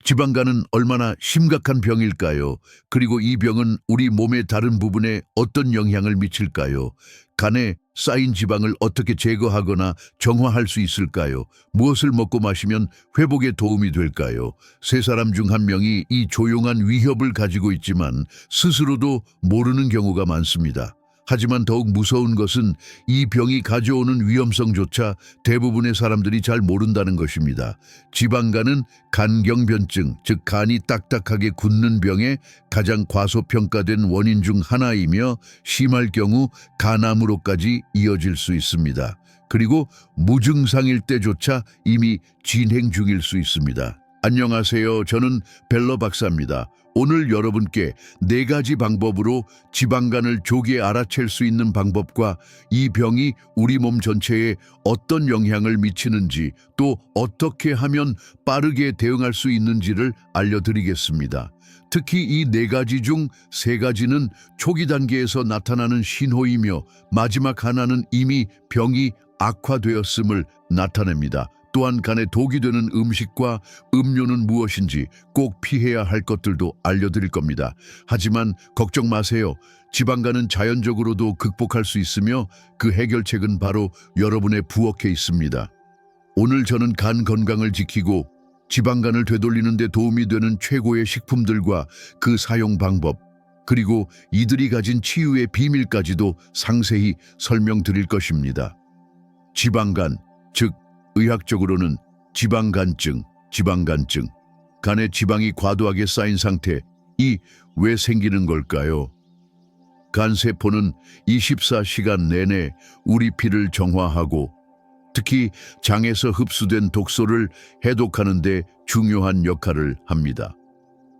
지방간은 얼마나 심각한 병일까요? 그리고 이 병은 우리 몸의 다른 부분에 어떤 영향을 미칠까요? 간에 쌓인 지방을 어떻게 제거하거나 정화할 수 있을까요? 무엇을 먹고 마시면 회복에 도움이 될까요? 세 사람 중 한 명이 이 조용한 위협을 가지고 있지만 스스로도 모르는 경우가 많습니다. 하지만 더욱 무서운 것은 이 병이 가져오는 위험성조차 대부분의 사람들이 잘 모른다는 것입니다. 지방간은 간경변증, 즉 간이 딱딱하게 굳는 병의 가장 과소평가된 원인 중 하나이며 심할 경우 간암으로까지 이어질 수 있습니다. 그리고 무증상일 때조차 이미 진행 중일 수 있습니다. 안녕하세요. 저는 벨러 박사입니다. 오늘 여러분께 4가지 방법으로 지방간을 조기에 알아챌 수 있는 방법과 이 병이 우리 몸 전체에 어떤 영향을 미치는지 또 어떻게 하면 빠르게 대응할 수 있는지를 알려드리겠습니다. 특히 이 4가지 중 3가지는 초기 단계에서 나타나는 신호이며 마지막 하나는 이미 병이 악화되었음을 나타냅니다. 또한 간에 독이 되는 음식과 음료는 무엇인지 꼭 피해야 할 것들도 알려드릴 겁니다. 하지만 걱정 마세요. 지방간은 자연적으로도 극복할 수 있으며 그 해결책은 바로 여러분의 부엌에 있습니다. 오늘 저는 간 건강을 지키고 지방간을 되돌리는 데 도움이 되는 최고의 식품들과 그 사용 방법, 그리고 이들이 가진 치유의 비밀까지도 상세히 설명드릴 것입니다. 지방간, 즉 의학적으로는 지방간증, 간에 지방이 과도하게 쌓인 상태, 이 왜 생기는 걸까요? 간세포는 24시간 내내 우리 피를 정화하고 특히 장에서 흡수된 독소를 해독하는 데 중요한 역할을 합니다.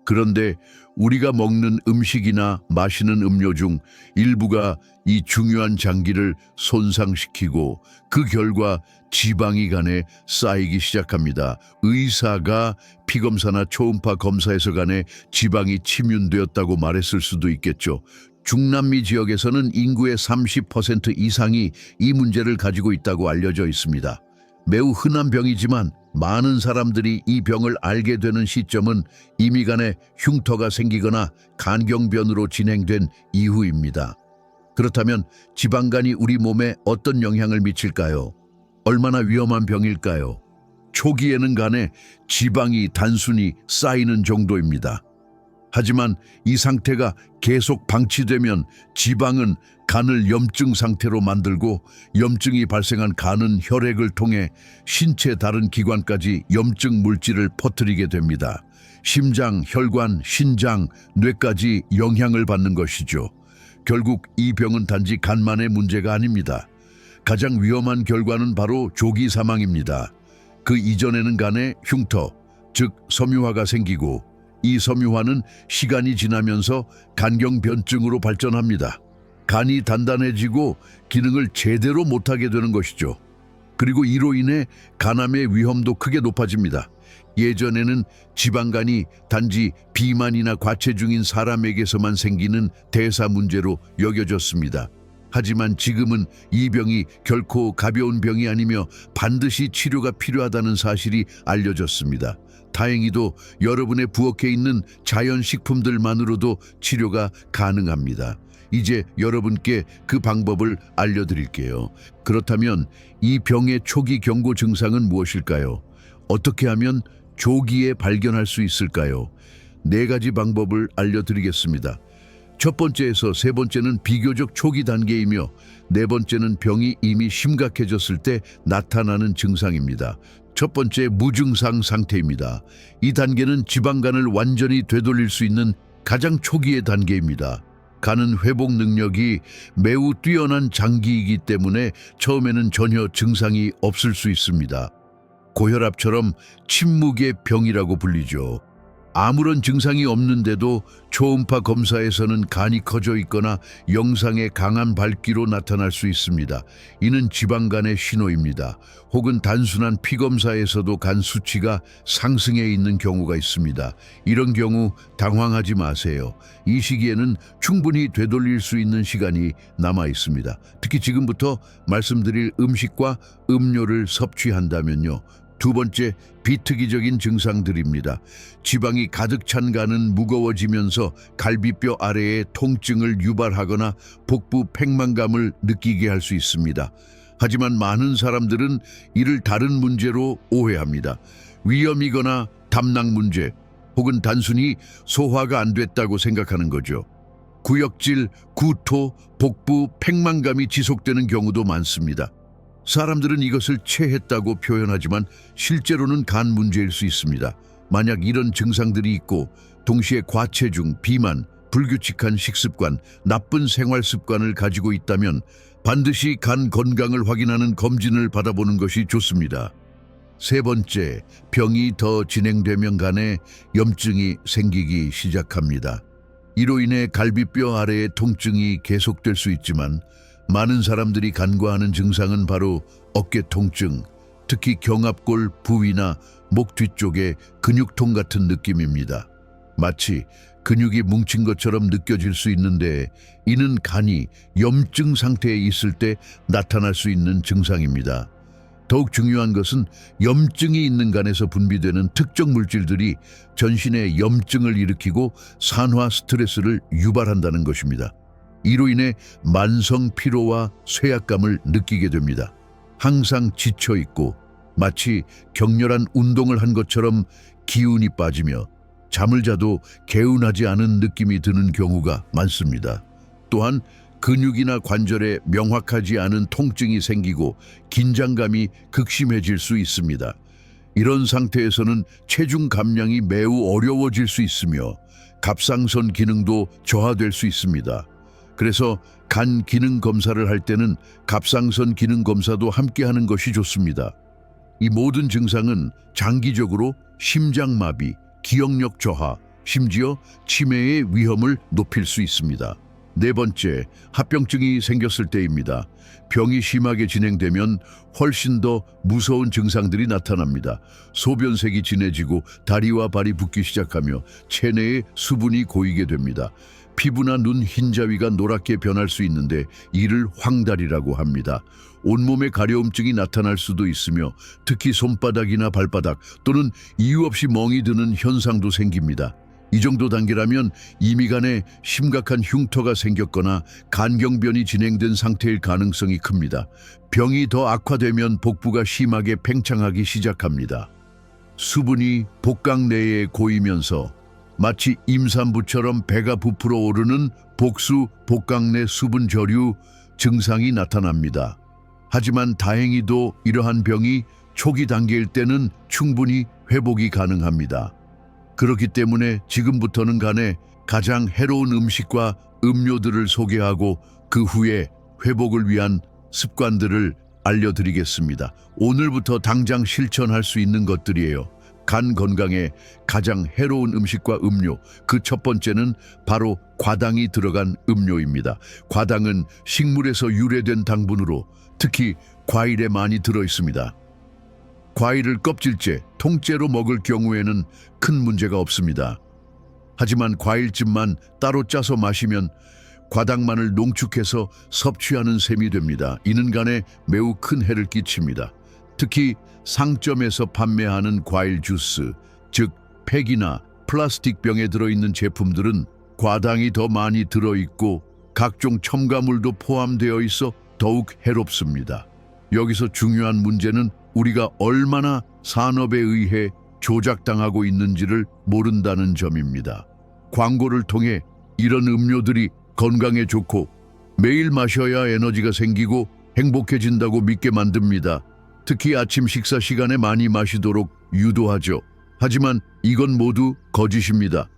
그런데 우리가 먹는 음식이나 마시는 음료 중 일부가 이 중요한 장기를 손상시키고 그 결과 지방이 간에 쌓이기 시작합니다. 의사가 피검사나 초음파 검사에서 간에 지방이 침윤되었다고 말했을 수도 있겠죠. 중남미 지역에서는 인구의 30% 이상이 이 문제를 가지고 있다고 알려져 있습니다. 매우 흔한 병이지만 많은 사람들이 이 병을 알게 되는 시점은 이미 간에 흉터가 생기거나 간경변으로 진행된 이후입니다. 그렇다면 지방간이 우리 몸에 어떤 영향을 미칠까요? 얼마나 위험한 병일까요? 초기에는 간에 지방이 단순히 쌓이는 정도입니다. 하지만 이 상태가 계속 방치되면 지방은 간을 염증 상태로 만들고 염증이 발생한 간은 혈액을 통해 신체 다른 기관까지 염증 물질을 퍼뜨리게 됩니다. 심장, 혈관, 신장, 뇌까지 영향을 받는 것이죠. 결국 이 병은 단지 간만의 문제가 아닙니다. 가장 위험한 결과는 바로 조기 사망입니다. 그 이전에는 간에 흉터, 즉 섬유화가 생기고 이 섬유화는 시간이 지나면서 간경변증으로 발전합니다. 간이 단단해지고 기능을 제대로 못하게 되는 것이죠. 그리고 이로 인해 간암의 위험도 크게 높아집니다. 예전에는 지방간이 단지 비만이나 과체중인 사람에게서만 생기는 대사 문제로 여겨졌습니다. 하지만 지금은 이 병이 결코 가벼운 병이 아니며 반드시 치료가 필요하다는 사실이 알려졌습니다. 다행히도 여러분의 부엌에 있는 자연식품들만으로도 치료가 가능합니다. 이제 여러분께 그 방법을 알려드릴게요. 그렇다면 이 병의 초기 경고 증상은 무엇일까요? 어떻게 하면 조기에 발견할 수 있을까요? 4가지 방법을 알려드리겠습니다. 첫 번째에서 세 번째는 비교적 초기 단계이며 4번째는 병이 이미 심각해졌을 때 나타나는 증상입니다. 첫 번째, 무증상 상태입니다. 이 단계는 지방간을 완전히 되돌릴 수 있는 가장 초기의 단계입니다. 간은 회복 능력이 매우 뛰어난 장기이기 때문에 처음에는 전혀 증상이 없을 수 있습니다. 고혈압처럼 침묵의 병이라고 불리죠. 아무런 증상이 없는데도 초음파 검사에서는 간이 커져 있거나 영상의 강한 밝기로 나타날 수 있습니다. 이는 지방간의 신호입니다. 혹은 단순한 피검사에서도 간 수치가 상승해 있는 경우가 있습니다. 이런 경우 당황하지 마세요. 이 시기에는 충분히 되돌릴 수 있는 시간이 남아 있습니다. 특히 지금부터 말씀드릴 음식과 음료를 섭취한다면요. 두 번째, 비특이적인 증상들입니다. 지방이 가득 찬 간은 무거워지면서 갈비뼈 아래에 통증을 유발하거나 복부 팽만감을 느끼게 할 수 있습니다. 하지만 많은 사람들은 이를 다른 문제로 오해합니다. 위염이거나 담낭 문제, 혹은 단순히 소화가 안 됐다고 생각하는 거죠. 구역질, 구토, 복부 팽만감이 지속되는 경우도 많습니다. 사람들은 이것을 체했다고 표현하지만 실제로는 간 문제일 수 있습니다. 만약 이런 증상들이 있고 동시에 과체중, 비만, 불규칙한 식습관, 나쁜 생활 습관을 가지고 있다면 반드시 간 건강을 확인하는 검진을 받아보는 것이 좋습니다. 세 번째, 병이 더 진행되면 간에 염증이 생기기 시작합니다. 이로 인해 갈비뼈 아래의 통증이 계속될 수 있지만 많은 사람들이 간과하는 증상은 바로 어깨 통증, 특히 경합골 부위나 목 뒤쪽의 근육통 같은 느낌입니다. 마치 근육이 뭉친 것처럼 느껴질 수 있는데 이는 간이 염증 상태에 있을 때 나타날 수 있는 증상입니다. 더욱 중요한 것은 염증이 있는 간에서 분비되는 특정 물질들이 전신에 염증을 일으키고 산화 스트레스를 유발한다는 것입니다. 이로 인해 만성 피로와 쇠약감을 느끼게 됩니다. 항상 지쳐 있고 마치 격렬한 운동을 한 것처럼 기운이 빠지며 잠을 자도 개운하지 않은 느낌이 드는 경우가 많습니다. 또한 근육이나 관절에 명확하지 않은 통증이 생기고 긴장감이 극심해질 수 있습니다. 이런 상태에서는 체중 감량이 매우 어려워질 수 있으며 갑상선 기능도 저하될 수 있습니다. 그래서 간 기능 검사를 할 때는 갑상선 기능 검사도 함께 하는 것이 좋습니다. 이 모든 증상은 장기적으로 심장마비, 기억력 저하, 심지어 치매의 위험을 높일 수 있습니다. 네 번째, 합병증이 생겼을 때입니다. 병이 심하게 진행되면 훨씬 더 무서운 증상들이 나타납니다. 소변색이 진해지고 다리와 발이 붓기 시작하며 체내에 수분이 고이게 됩니다. 피부나 눈 흰자위가 노랗게 변할 수 있는데 이를 황달이라고 합니다. 온몸에 가려움증이 나타날 수도 있으며 특히 손바닥이나 발바닥 또는 이유 없이 멍이 드는 현상도 생깁니다. 이 정도 단계라면 이미 간에 심각한 흉터가 생겼거나 간경변이 진행된 상태일 가능성이 큽니다. 병이 더 악화되면 복부가 심하게 팽창하기 시작합니다. 수분이 복강 내에 고이면서 마치 임산부처럼 배가 부풀어 오르는 복수 복강 내 수분 저류 증상이 나타납니다. 하지만 다행히도 이러한 병이 초기 단계일 때는 충분히 회복이 가능합니다. 그렇기 때문에 지금부터는 간에 가장 해로운 음식과 음료들을 소개하고 그 후에 회복을 위한 습관들을 알려드리겠습니다. 오늘부터 당장 실천할 수 있는 것들이에요. 간 건강에 가장 해로운 음식과 음료, 그 첫 번째는 바로 과당이 들어간 음료입니다. 과당은 식물에서 유래된 당분으로 특히 과일에 많이 들어있습니다. 과일을 껍질째, 통째로 먹을 경우에는 큰 문제가 없습니다. 하지만 과일즙만 따로 짜서 마시면 과당만을 농축해서 섭취하는 셈이 됩니다. 이는 간에 매우 큰 해를 끼칩니다. 특히 상점에서 판매하는 과일 주스, 즉 팩이나 플라스틱 병에 들어있는 제품들은 과당이 더 많이 들어있고 각종 첨가물도 포함되어 있어 더욱 해롭습니다. 여기서 중요한 문제는 우리가 얼마나 산업에 의해 조작당하고 있는지를 모른다는 점입니다. 광고를 통해 이런 음료들이 건강에 좋고 매일 마셔야 에너지가 생기고 행복해진다고 믿게 만듭니다. 특히 아침 식사 시간에 많이 마시도록 유도하죠. 하지만 이건 모두 거짓입니다.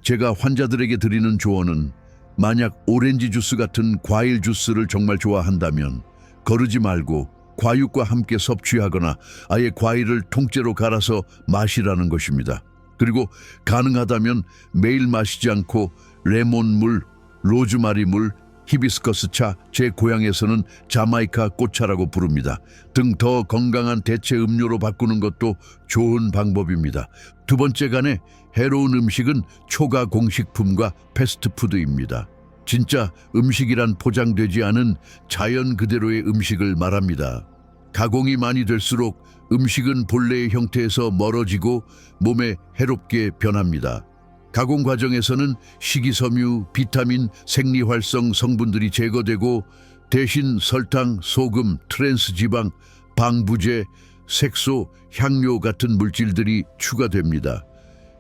제가 환자들에게 드리는 조언은 만약 오렌지 주스 같은 과일 주스를 정말 좋아한다면 거르지 말고 과육과 함께 섭취하거나 아예 과일을 통째로 갈아서 마시라는 것입니다. 그리고 가능하다면 매일 마시지 않고 레몬물, 로즈마리물, 히비스커스 차, 제 고향에서는 자마이카 꽃차라고 부릅니다. 등 더 건강한 대체 음료로 바꾸는 것도 좋은 방법입니다. 두 번째 간에 해로운 음식은 초가 공식품과 패스트푸드입니다. 진짜 음식이란 포장되지 않은 자연 그대로의 음식을 말합니다. 가공이 많이 될수록 음식은 본래의 형태에서 멀어지고 몸에 해롭게 변합니다. 가공 과정에서는 식이섬유, 비타민, 생리활성 성분들이 제거되고 대신 설탕, 소금, 트랜스지방, 방부제, 색소, 향료 같은 물질들이 추가됩니다.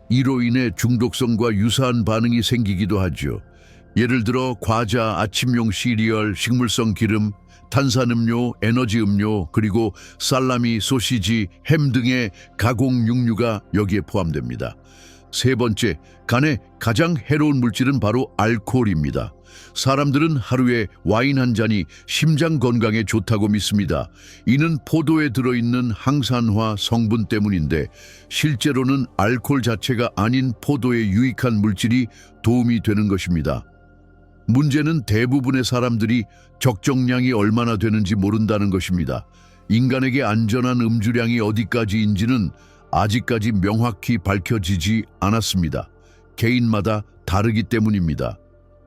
이로 인해 중독성과 유사한 반응이 생기기도 하죠. 예를 들어 과자, 아침용 시리얼, 식물성 기름, 탄산음료, 에너지 음료, 그리고 살라미, 소시지, 햄 등의 가공 육류가 여기에 포함됩니다. 세 번째, 간에 가장 해로운 물질은 바로 알코올입니다. 사람들은 하루에 와인 한 잔이 심장 건강에 좋다고 믿습니다. 이는 포도에 들어있는 항산화 성분 때문인데 실제로는 알코올 자체가 아닌 포도에 유익한 물질이 도움이 되는 것입니다. 문제는 대부분의 사람들이 적정량이 얼마나 되는지 모른다는 것입니다. 인간에게 안전한 음주량이 어디까지인지는 아직까지 명확히 밝혀지지 않았습니다. 개인마다 다르기 때문입니다.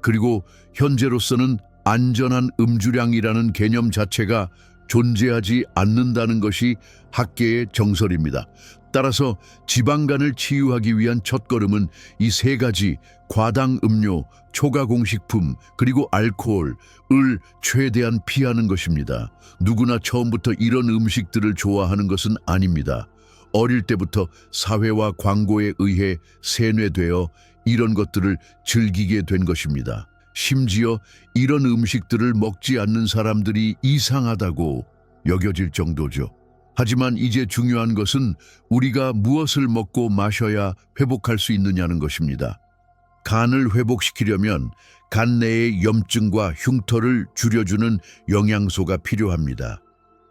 그리고 현재로서는 안전한 음주량이라는 개념 자체가 존재하지 않는다는 것이 학계의 정설입니다. 따라서 지방간을 치유하기 위한 첫걸음은 이 세 가지 과당 음료, 초가공식품, 그리고 알코올을 최대한 피하는 것입니다. 누구나 처음부터 이런 음식들을 좋아하는 것은 아닙니다. 어릴 때부터 사회와 광고에 의해 세뇌되어 이런 것들을 즐기게 된 것입니다. 심지어 이런 음식들을 먹지 않는 사람들이 이상하다고 여겨질 정도죠. 하지만 이제 중요한 것은 우리가 무엇을 먹고 마셔야 회복할 수 있느냐는 것입니다. 간을 회복시키려면 간 내의 염증과 흉터를 줄여주는 영양소가 필요합니다.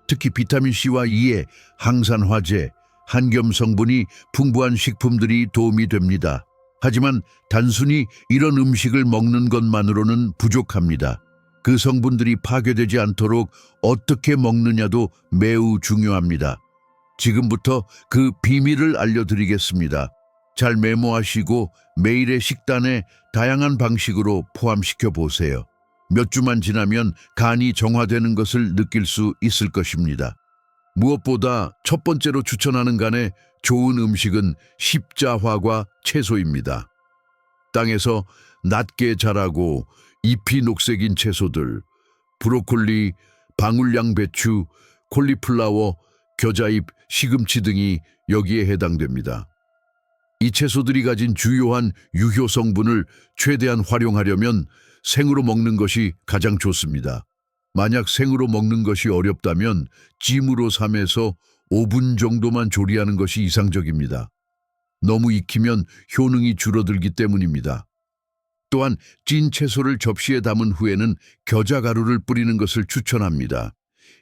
특히 비타민C와 E의 항산화제, 한겸 성분이 풍부한 식품들이 도움이 됩니다. 하지만 단순히 이런 음식을 먹는 것만으로는 부족합니다. 그 성분들이 파괴되지 않도록 어떻게 먹느냐도 매우 중요합니다. 지금부터 그 비밀을 알려드리겠습니다. 잘 메모하시고 매일의 식단에 다양한 방식으로 포함시켜 보세요. 몇 주만 지나면 간이 정화되는 것을 느낄 수 있을 것입니다. 무엇보다 첫 번째로 추천하는 간에 좋은 음식은 십자화과 채소입니다. 땅에서 낮게 자라고 잎이 녹색인 채소들, 브로콜리, 방울양배추, 콜리플라워, 겨자잎, 시금치 등이 여기에 해당됩니다. 이 채소들이 가진 주요한 유효 성분을 최대한 활용하려면 생으로 먹는 것이 가장 좋습니다. 만약 생으로 먹는 것이 어렵다면 찜으로 3에서 5분 정도만 조리하는 것이 이상적입니다. 너무 익히면 효능이 줄어들기 때문입니다. 또한 찐 채소를 접시에 담은 후에는 겨자가루를 뿌리는 것을 추천합니다.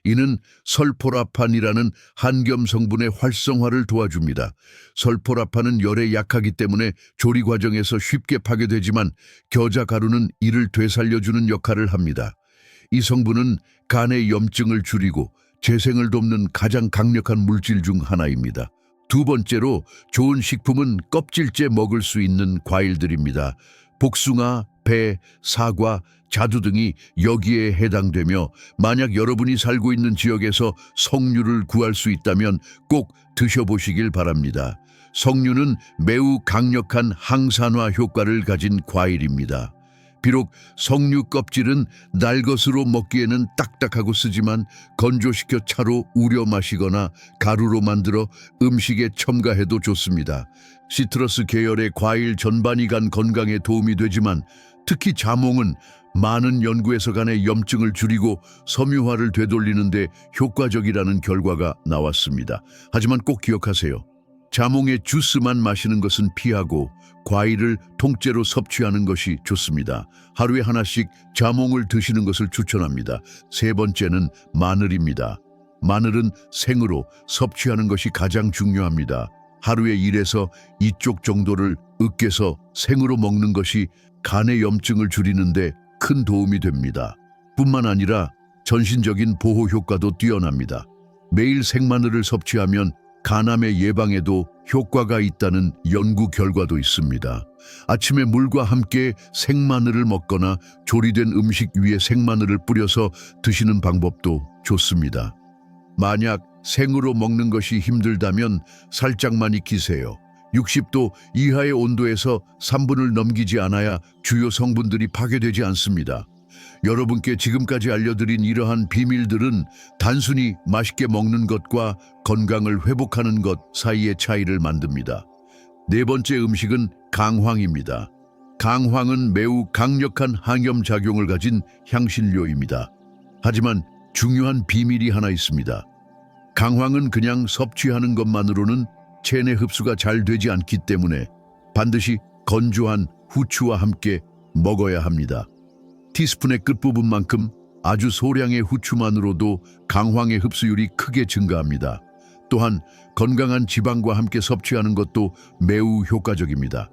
이는 설포라판이라는 한겸 성분의 활성화를 도와줍니다. 설포라판은 열에 약하기 때문에 조리 과정에서 쉽게 파괴되지만 겨자가루는 이를 되살려주는 역할을 합니다. 이 성분은 간의 염증을 줄이고 재생을 돕는 가장 강력한 물질 중 하나입니다. 두 번째로 좋은 식품은 껍질째 먹을 수 있는 과일들입니다. 복숭아, 배, 사과, 자두 등이 여기에 해당되며 만약 여러분이 살고 있는 지역에서 석류를 구할 수 있다면 꼭 드셔보시길 바랍니다. 석류는 매우 강력한 항산화 효과를 가진 과일입니다. 비록 석류 껍질은 날것으로 먹기에는 딱딱하고 쓰지만 건조시켜 차로 우려 마시거나 가루로 만들어 음식에 첨가해도 좋습니다. 시트러스 계열의 과일 전반이 간 건강에 도움이 되지만 특히 자몽은 많은 연구에서 간의 염증을 줄이고 섬유화를 되돌리는 데 효과적이라는 결과가 나왔습니다. 하지만 꼭 기억하세요. 자몽의 주스만 마시는 것은 피하고 과일을 통째로 섭취하는 것이 좋습니다. 하루에 하나씩 자몽을 드시는 것을 추천합니다. 세 번째는 마늘입니다. 마늘은 생으로 섭취하는 것이 가장 중요합니다. 하루에 1에서 2쪽 정도를 으깨서 생으로 먹는 것이 간의 염증을 줄이는데 큰 도움이 됩니다. 뿐만 아니라 전신적인 보호 효과도 뛰어납니다. 매일 생마늘을 섭취하면 간암의 예방에도 효과가 있다는 연구 결과도 있습니다. 아침에 물과 함께 생마늘을 먹거나 조리된 음식 위에 생마늘을 뿌려서 드시는 방법도 좋습니다. 만약 생으로 먹는 것이 힘들다면 살짝만 익히세요. 60도 이하의 온도에서 3분을 넘기지 않아야 주요 성분들이 파괴되지 않습니다. 여러분께 지금까지 알려드린 이러한 비밀들은 단순히 맛있게 먹는 것과 건강을 회복하는 것 사이의 차이를 만듭니다. 네 번째 음식은 강황입니다. 강황은 매우 강력한 항염작용을 가진 향신료입니다. 하지만 중요한 비밀이 하나 있습니다. 강황은 그냥 섭취하는 것만으로는 체내 흡수가 잘 되지 않기 때문에 반드시 건조한 후추와 함께 먹어야 합니다. 티스푼의 끝부분만큼 아주 소량의 후추만으로도 강황의 흡수율이 크게 증가합니다. 또한 건강한 지방과 함께 섭취하는 것도 매우 효과적입니다.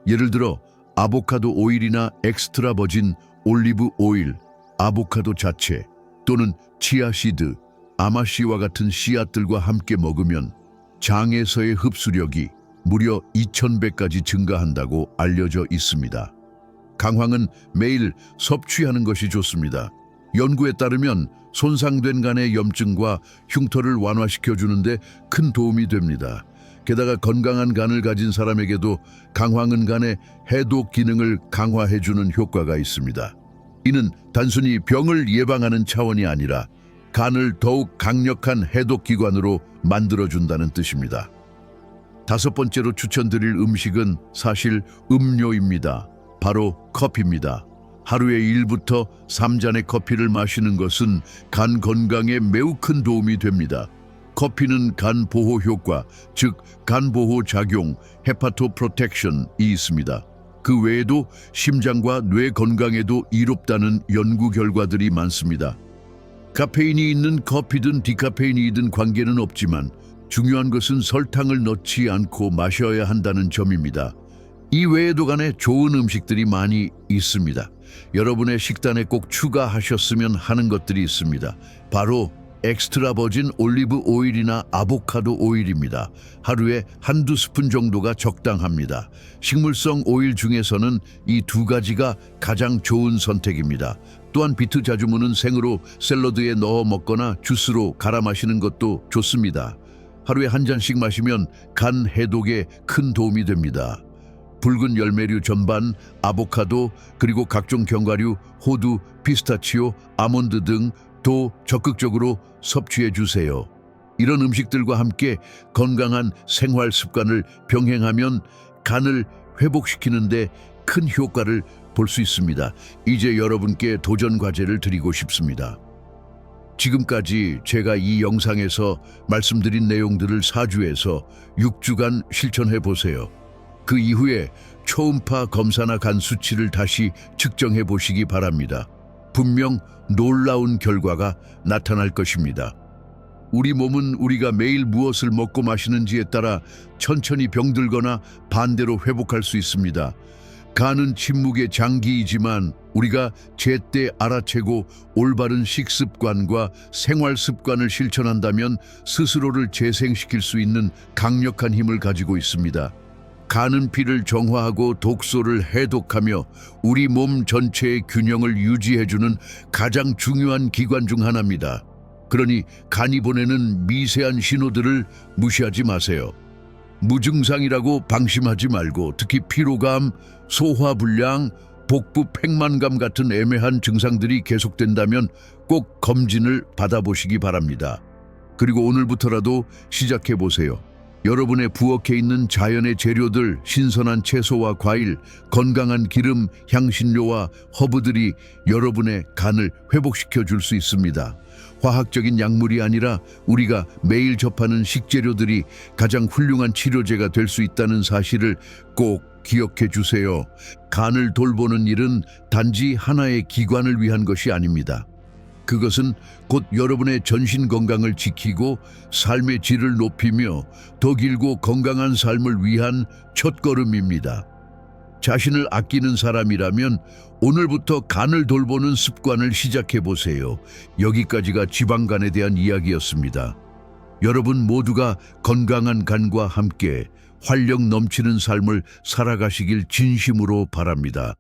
예를 들어 아보카도 오일이나 엑스트라 버진 올리브 오일, 아보카도 자체 또는 치아씨드, 아마씨와 같은 씨앗들과 함께 먹으면 장에서의 흡수력이 무려 2000배까지 증가한다고 알려져 있습니다. 강황은 매일 섭취하는 것이 좋습니다. 연구에 따르면 손상된 간의 염증과 흉터를 완화시켜주는데 큰 도움이 됩니다. 게다가 건강한 간을 가진 사람에게도 강황은 간의 해독 기능을 강화해주는 효과가 있습니다. 이는 단순히 병을 예방하는 차원이 아니라 간을 더욱 강력한 해독기관으로 만들어준다는 뜻입니다. 다섯 번째로 추천드릴 음식은 사실 음료입니다. 바로 커피입니다. 하루에 1부터 3잔의 커피를 마시는 것은 간 건강에 매우 큰 도움이 됩니다. 커피는 간 보호 효과, 즉 간 보호 작용, 헤파토 프로텍션이 있습니다. 그 외에도 심장과 뇌 건강에도 이롭다는 연구 결과들이 많습니다. 카페인이 있는 커피든 디카페인이든 관계는 없지만 중요한 것은 설탕을 넣지 않고 마셔야 한다는 점입니다. 이 외에도 간에 좋은 음식들이 많이 있습니다. 여러분의 식단에 꼭 추가하셨으면 하는 것들이 있습니다. 바로 엑스트라 버진 올리브 오일이나 아보카도 오일입니다. 하루에 한두 스푼 정도가 적당합니다. 식물성 오일 중에서는 이 두 가지가 가장 좋은 선택입니다. 또한 비트 자주무는 생으로 샐러드에 넣어 먹거나 주스로 갈아 마시는 것도 좋습니다. 하루에 한 잔씩 마시면 간 해독에 큰 도움이 됩니다. 붉은 열매류 전반, 아보카도, 그리고 각종 견과류, 호두, 피스타치오, 아몬드 등도 적극적으로 섭취해 주세요. 이런 음식들과 함께 건강한 생활 습관을 병행하면 간을 회복시키는데 큰 효과를 볼 수 있습니다. 이제 여러분께 도전 과제를 드리고 싶습니다. 지금까지 제가 이 영상에서 말씀드린 내용들을 4주에서 6주간 실천해 보세요. 그 이후에 초음파 검사나 간 수치를 다시 측정해 보시기 바랍니다. 분명 놀라운 결과가 나타날 것입니다. 우리 몸은 우리가 매일 무엇을 먹고 마시는지에 따라 천천히 병들거나 반대로 회복할 수 있습니다. 간은 침묵의 장기이지만 우리가 제때 알아채고 올바른 식습관과 생활 습관을 실천한다면 스스로를 재생시킬 수 있는 강력한 힘을 가지고 있습니다. 간은 피를 정화하고 독소를 해독하며 우리 몸 전체의 균형을 유지해주는 가장 중요한 기관 중 하나입니다. 그러니 간이 보내는 미세한 신호들을 무시하지 마세요. 무증상이라고 방심하지 말고 특히 피로감, 소화불량, 복부 팽만감 같은 애매한 증상들이 계속된다면 꼭 검진을 받아보시기 바랍니다. 그리고 오늘부터라도 시작해보세요. 여러분의 부엌에 있는 자연의 재료들, 신선한 채소와 과일, 건강한 기름, 향신료와 허브들이 여러분의 간을 회복시켜 줄 수 있습니다. 화학적인 약물이 아니라 우리가 매일 접하는 식재료들이 가장 훌륭한 치료제가 될 수 있다는 사실을 꼭 기억해 주세요. 간을 돌보는 일은 단지 하나의 기관을 위한 것이 아닙니다. 그것은 곧 여러분의 전신 건강을 지키고 삶의 질을 높이며 더 길고 건강한 삶을 위한 첫걸음입니다. 자신을 아끼는 사람이라면 오늘부터 간을 돌보는 습관을 시작해 보세요. 여기까지가 지방간에 대한 이야기였습니다. 여러분 모두가 건강한 간과 함께 활력 넘치는 삶을 살아가시길 진심으로 바랍니다.